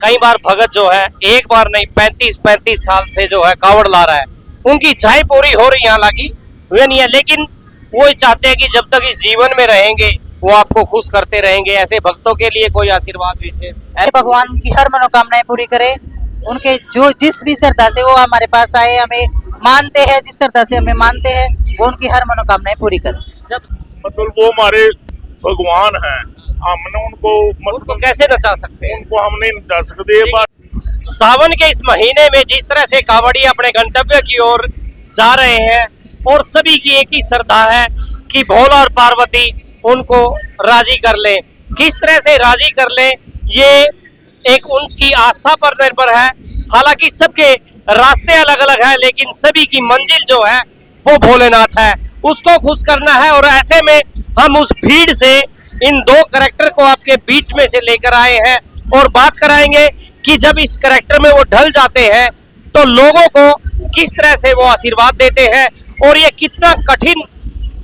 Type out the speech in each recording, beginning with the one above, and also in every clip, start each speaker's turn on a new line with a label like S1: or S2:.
S1: कई बार भगत जो है एक बार नहीं 35 साल से जो है कावड़ ला रहा है, उनकी इच्छाएं पूरी हो रही हैं, हालांकि वे नहीं है, लेकिन वो चाहते हैं कि जब तक इस जीवन में रहेंगे वो आपको खुश करते रहेंगे। ऐसे भक्तों के लिए कोई आशीर्वाद दीजिए।
S2: भगवान की हर मनोकामनाएं पूरी करे, उनके जो जिस भी श्रद्धा से वो हमारे पास आए, हमें मानते हैं, जिस श्रद्धा से हमें मानते हैं वो उनकी हर मनोकामनाएं पूरी करे।
S1: जब
S3: मतलब वो हमारे भगवान हैं, हमने
S1: उनको कैसे नचा सकते हैं?
S3: उनको हम नहीं नचा सकते। ये बात
S1: सावन के इस महीने में जिस तरह से कावड़ी अपने गंतव्य की ओर जा रहे हैं और सभी की एक ही श्रद्धा है कि भोला और पार्वती उनको राजी कर ले। किस तरह से राजी कर ले ये एक उनकी आस्था पर निर्भर है। हालांकि सबके रास्ते अलग अलग है, लेकिन सभी की मंजिल जो है वो भोलेनाथ है, उसको खुश करना है। और ऐसे में हम उस भीड़ से इन दो कैरेक्टर को आपके बीच में से लेकर आए हैं और बात कराएंगे कि जब इस कैरेक्टर में वो ढल जाते हैं तो लोगों को किस तरह से वो आशीर्वाद देते हैं और ये कितना कठिन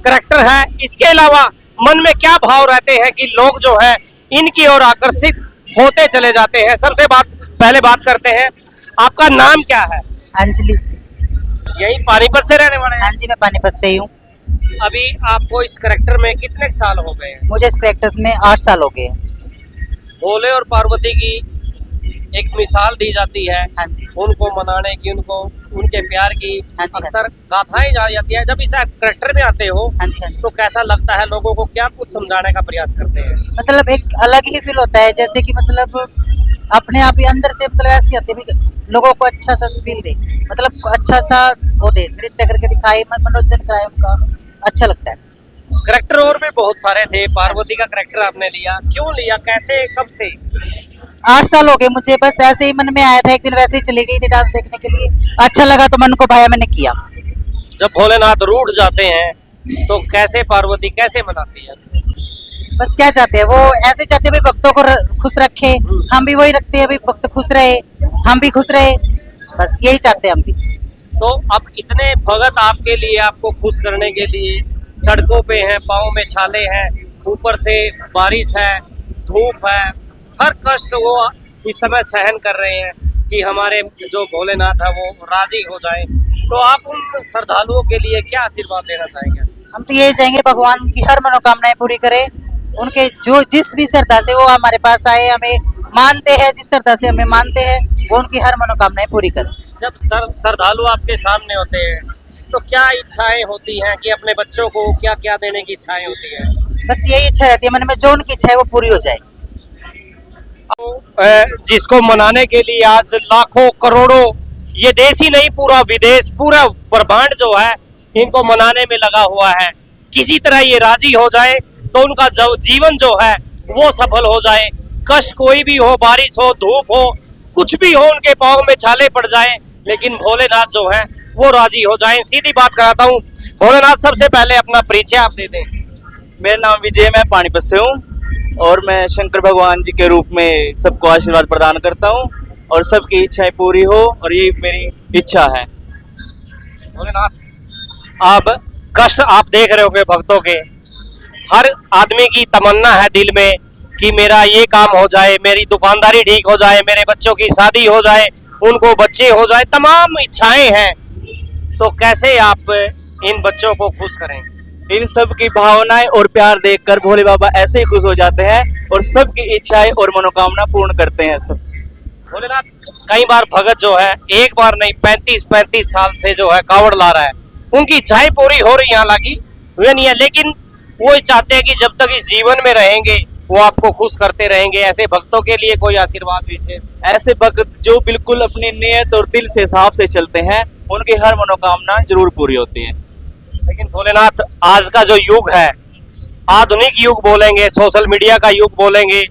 S1: कैरेक्टर है। इसके अलावा मन में क्या भाव रहते हैं कि लोग जो है इनकी ओर आकर्षित होते चले जाते हैं। सबसे पहले बात करते हैं, आपका नाम क्या है?
S2: अंजलि।
S1: यही पानीपत से रहने वाले हैं?
S2: हाँ जी, मैं पानीपत से ही हूँ।
S1: अभी आपको इस कैरेक्टर में कितने साल हो गए हैं?
S2: मुझे इस कैरेक्टर्स में 8 साल हो गए।
S1: भोले और पार्वती की एक मिसाल दी जाती है,
S2: हाँ जी,
S1: उनको मनाने की, उनको उनके प्यार की
S2: हाँ जी,
S1: अक्सर गाथाएं जा जाती है। जब इस कैरेक्टर में आते हो
S2: हाँ जी, हाँ जी।
S1: तो कैसा लगता है? लोगों को क्या कुछ समझाने का प्रयास करते हैं?
S2: मतलब एक अलग ही फील होता है, जैसे कि मतलब अपने आप ही अंदर से मतलब ऐसी आती है लोगों को अच्छा सा फील दे, मतलब अच्छा सा वो दे, नृत्य करके दिखाए, मनोरंजन कराए, उनका अच्छा लगता है।
S1: कैरेक्टर और भी बहुत सारे थे, पार्वती का कैरेक्टर आपने लिया, क्यों लिया, कैसे, कब से?
S2: 8 साल हो गए मुझे, बस ऐसे ही मन में आया था, एक दिन वैसे ही चली गई थी डांस देखने के लिए, अच्छा लगा तो मन को भाया, मैंने किया।
S1: जब भोलेनाथ रूठ जाते हैं तो कैसे पार्वती कैसे मनाती है?
S2: बस क्या चाहते हैं वो, ऐसे चाहते हैं भाई भक्तों को खुश रखे, हम भी वही रखते हैं, भाई भक्त खुश रहे, हम भी खुश रहे, बस यही चाहते हैं हम भी।
S1: तो अब इतने भगत आपके लिए, आपको खुश करने के लिए सड़कों पे हैं, पाँव में छाले हैं, ऊपर से बारिश है, धूप है, हर कष्ट वो इस समय सहन कर रहे हैं कि हमारे जो भोलेनाथ है वो राजी हो जाए। तो आप उन श्रद्धालुओं के लिए क्या आशीर्वाद देना चाहेंगे?
S2: हम तो यही चाहेंगे भगवान की हर मनोकामनाएं पूरी करे, उनके जो जिस भी श्रद्धा से वो हमारे पास आए, हमें मानते हैं, जिस श्रद्धा से हमें मानते हैं वो उनकी हर मनोकामनाएं पूरी करे।
S1: जब श्रद्धालु आपके सामने होते हैं तो क्या इच्छाएं होती हैं कि अपने बच्चों को क्या क्या देने की इच्छाएं होती हैं?
S2: बस यही इच्छा रहती है मन में, जो उनकी इच्छा है वो पूरी हो जाए।
S1: जिसको मनाने के लिए आज लाखों करोड़ों, ये देश ही नहीं पूरा विदेश, पूरा ब्रह्मांड जो है इनको मनाने में लगा हुआ है। किसी तरह ये राजी हो जाए तो उनका जीवन जो है वो सफल हो जाए। कष्ट कोई भी हो, बारिश हो, धूप हो, कुछ भी हो, उनके पाँव में छाले पड़ जाए, लेकिन भोलेनाथ जो है वो राजी हो जाए। सीधी बात कराता हूँ, भोलेनाथ सबसे पहले अपना परिचय आप दे दें।
S4: मेरा नाम विजय, मैं पानीपत से हूँ और मैं शंकर भगवान जी के रूप में सबको आशीर्वाद प्रदान करता हूँ और सबकी इच्छाएं पूरी हो, और ये मेरी इच्छा है।
S1: भोलेनाथ, अब कष्ट आप देख रहे होंगे भक्तों के, हर आदमी की तमन्ना है दिल में कि मेरा ये काम हो जाए, मेरी दुकानदारी ठीक हो जाए, मेरे बच्चों की शादी हो जाए, उनको बच्चे हो जाए, तमाम इच्छाएं हैं। तो कैसे आप इन बच्चों को खुश करें?
S4: इन सब की भावनाएं और प्यार देखकर भोले बाबा ऐसे ही खुश हो जाते हैं और सबकी इच्छाएं और मनोकामना पूर्ण करते हैं सब।
S1: भोलेनाथ, कई बार भगत जो है एक बार नहीं 35 साल से जो है कावड़ ला रहा है, उनकी इच्छाएं पूरी हो रही हैं, हालांकि वे नहीं है, लेकिन वो चाहते हैं कि जब तक इस जीवन में रहेंगे वो आपको खुश करते रहेंगे। ऐसे भक्तों के लिए कोई आशीर्वाद दीजिए।
S4: ऐसे भक्त जो बिल्कुल अपनी नियत और दिल से हिसाब से चलते हैं, उनकी हर मनोकामना जरूर पूरी होती है।
S1: लेकिन भोलेनाथ, आज का जो युग है, आधुनिक युग बोलेंगे, सोशल मीडिया का युग बोलेंगे,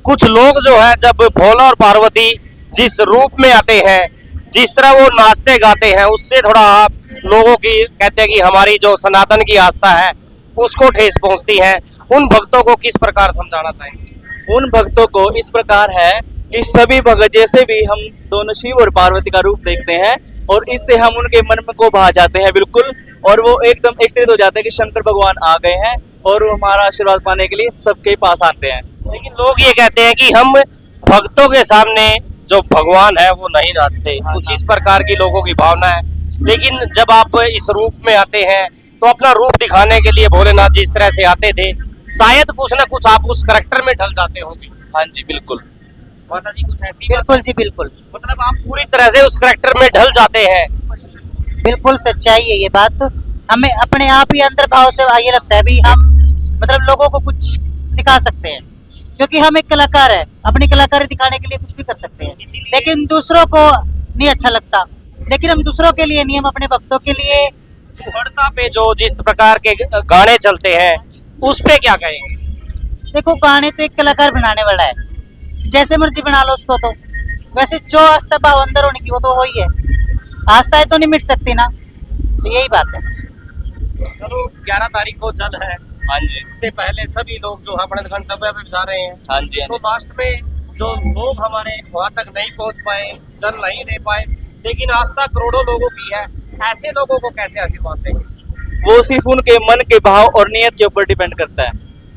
S1: कुछ लोग जो है जब भोला और पार्वती जिस रूप में आते हैं, जिस तरह वो नाचते गाते हैं, उससे थोड़ा आप लोगों की कहते हैं कि हमारी जो सनातन की आस्था है उसको ठेस पहुंचती है। उन भक्तों को किस प्रकार समझाना चाहेंगे?
S4: उन भक्तों को इस प्रकार है कि सभी भगत जैसे भी हम दोनों शिव और पार्वती का रूप देखते हैं और इससे हम उनके मन में को भा जाते हैं बिल्कुल, और वो एकदम एकत्रित हो जाते हैं कि शंकर भगवान आ गए हैं और वो हमारा आशीर्वाद पाने के लिए सबके पास आते हैं।
S1: लेकिन लोग ये कहते हैं कि हम भक्तों के सामने जो भगवान है वो नहीं नाचते, कुछ इस प्रकार की लोगों की भावना है। लेकिन जब आप इस रूप में आते हैं तो अपना रूप दिखाने के लिए भोलेनाथ जी इस तरह से आते थे, शायद कुछ ना कुछ आप उस करैक्टर में ढल जाते होंगे।
S4: हाँ जी बिल्कुल।
S1: माता जी कुछ ऐसी बात-
S2: बिल्कुल जी बिल्कुल,
S1: मतलब आप पूरी तरह से उस करैक्टर में ढल जाते हैं।
S2: बिल्कुल सच्चाई है ये बात। हमें अपने आप ही अंदर भाव से ये लगता है भी हम मतलब लोगों को कुछ सिखा सकते हैं, क्योंकि हम एक कलाकार है, अपनी कलाकारी दिखाने के लिए कुछ भी कर सकते हैं। लेकिन दूसरों को नहीं अच्छा लगता, लेकिन हम दूसरों के लिए नहीं, हम अपने भक्तों के लिए।
S1: पड़ता पे जो जिस प्रकार के गाने चलते हैं उस पे क्या कहेंगे?
S2: देखो गाने तो एक कलाकार बनाने वाला है, जैसे मर्जी बना लो उसको। तो वैसे जो आस्था भाव अंदर होने की वो तो हो ही है, आस्थाएं तो नहीं मिट सकती ना, तो यही बात है।
S1: चलो 11 तारीख को जल है,
S4: हाँ जी
S1: इससे पहले सभी लोग जो अपने गंतव्य पे जा रहे हैं,
S4: हाँ जी।
S1: तो लास्ट में जो लोग हमारे वहां तक नहीं पहुंच पाए, जल नहीं ले पाए, लेकिन आस्था करोड़ों लोगों की है, ऐसे लोगों को कैसे आशीर्वाद देंगे?
S4: वो सिर्फ उनके मन के भाव और नियत के ऊपर डिपेंड करता है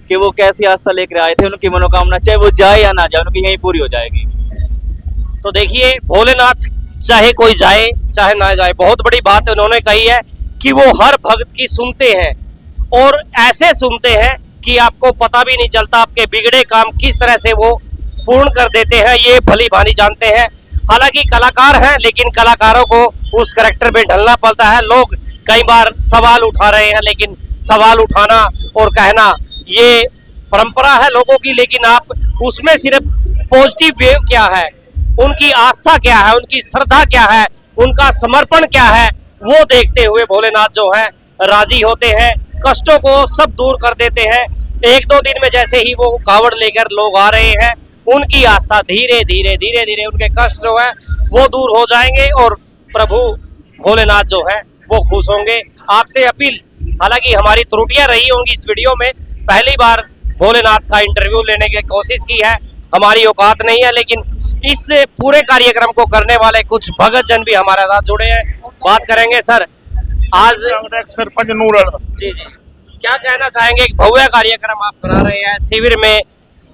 S4: कि वो कैसी आस्था लेकर आए थे। उनकी मनोकामना चाहे वो जाए या ना जाए, उनकी यहीं पूरी हो जाएगी।
S1: तो देखिए भोलेनाथ चाहे कोई जाए चाहे ना जाए, बहुत बड़ी बात उन्होंने कही है कि वो हर भक्त की सुनते हैं, और ऐसे सुनते हैं कि आपको पता भी नहीं चलता आपके बिगड़े काम किस तरह से वो पूर्ण कर देते हैं, ये भली भांति जानते हैं। हालांकि कलाकार हैं, लेकिन कलाकारों को उस करैक्टर में ढलना पड़ता है। लोग कई बार सवाल उठा रहे हैं, लेकिन सवाल उठाना और कहना ये परंपरा है लोगों की, लेकिन आप उसमें सिर्फ पॉजिटिव वेव क्या है, उनकी आस्था क्या है, उनकी श्रद्धा क्या है, उनका समर्पण क्या है, वो देखते हुए भोलेनाथ जो है राजी होते हैं, कष्टों को सब दूर कर देते हैं। 1-2 दिन में जैसे ही वो कावड़ लेकर लोग आ रहे हैं, उनकी आस्था धीरे धीरे उनके कष्ट जो है वो दूर हो जाएंगे और प्रभु भोलेनाथ जो है वो खुश होंगे। आपसे अपील, हालांकि हमारी त्रुटियां रही होंगी इस वीडियो में, पहली बार भोलेनाथ का इंटरव्यू लेने की कोशिश की है, हमारी औकात नहीं है, लेकिन इस पूरे कार्यक्रम को करने वाले कुछ भगत जन भी हमारे साथ जुड़े हैं, बात करेंगे। सर आज
S3: सरपंच नूरल,
S1: जी क्या कहना चाहेंगे? एक भव्य कार्यक्रम आप करा रहे हैं, शिविर में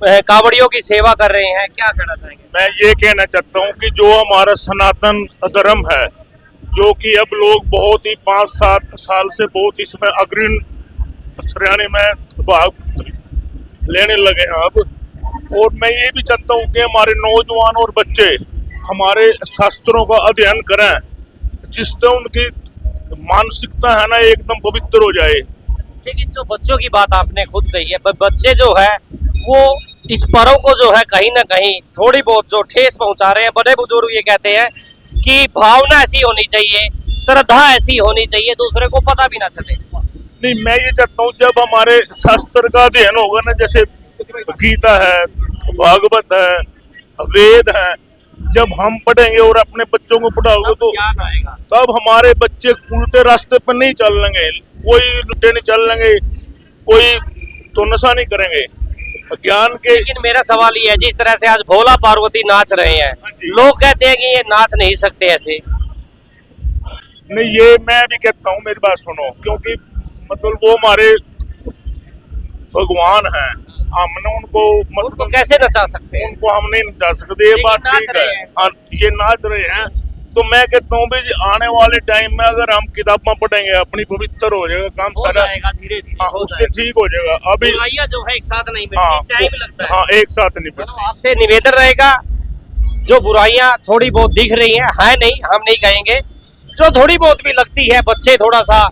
S1: कावड़ियों की सेवा कर रहे हैं, क्या कहना चाहेंगे?
S3: मैं ये कहना चाहता हूँ कि जो हमारा सनातन धर्म है, जो कि अब लोग बहुत ही 5-7 साल से बहुत इसमें अग्रणी श्रेणी में भाग लेने लगे हैं अब, और मैं ये भी चाहता हूँ कि हमारे नौजवान और बच्चे हमारे शास्त्रों का अध्ययन करें, जिससे उनकी मानसिकता है ना एकदम पवित्र हो जाए।
S1: लेकिन जो बच्चों की बात आपने खुद कही है, बच्चे जो है वो इस पर्व को जो है कहीं ना कहीं थोड़ी बहुत जो ठेस पहुंचा रहे हैं। बड़े बुजुर्ग ये कहते हैं कि भावना ऐसी होनी चाहिए, श्रद्धा ऐसी होनी चाहिए, दूसरे को पता भी ना चले।
S3: नहीं, मैं ये चाहता हूँ जब हमारे शास्त्र का अध्ययन होगा ना, जैसे गीता है, भागवत है, वेद है, जब हम पढ़ेंगे और अपने बच्चों को पढ़ाओगे तो
S1: ज्ञान आएगा।
S3: तब हमारे बच्चे उल्टे रास्ते पर नहीं चलेंगे, कोई उल्टे नहीं चलेंगे, कोई तो नशा नहीं करेंगे ज्ञान के।
S1: लेकिन मेरा सवाल ये है, जिस तरह से आज भोला पार्वती नाच रहे हैं, लोग कहते हैं कि ये नाच नहीं सकते ऐसे।
S3: नहीं, ये मैं भी कहता हूँ, मेरी बात सुनो, क्योंकि मतलब वो हमारे भगवान हैं, हमने उनको
S1: उनको कैसे नचा सकते हैं?
S3: उनको हम नहीं नचा सकते, ये बात
S1: नाच
S3: ठीक
S1: रहे
S3: है।
S1: हैं।
S3: हाँ, ये नाच रहे हैं, तो मैं कहता हूँ भी आने वाले टाइम में अगर हम किताबें पढ़ेंगे अपनी पवित्र हो जाएगा काम
S1: हो
S3: सारा।
S1: जाएगा धीरे धीरे,
S3: हाँ,
S1: हो
S3: उससे
S1: जाएगा।
S3: ठीक हो जाएगा। अभी
S1: बुराइयां जो है एक साथ नहीं
S3: हाँ,
S1: मिलती, टाइम लगता है।
S3: हाँ, एक साथ नहीं
S1: तो
S3: पड़ती।
S1: आपसे निवेदन रहेगा, जो बुराइयां थोड़ी बहुत दिख रही हैं, है नहीं, हम नहीं कहेंगे, जो थोड़ी बहुत भी लगती है, बच्चे थोड़ा सा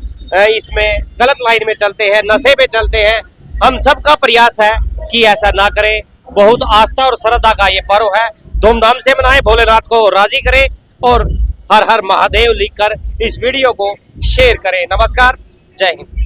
S1: इसमें गलत लाइन में चलते हैं, नशे पे चलते हैं, हम सबका प्रयास है कि ऐसा ना करें। बहुत आस्था और श्रद्धा का ये पर्व है, धूमधाम से मनाएं, भोलेनाथ को राजी करें और हर हर महादेव लिखकर इस वीडियो को शेयर करें। नमस्कार, जय हिंद।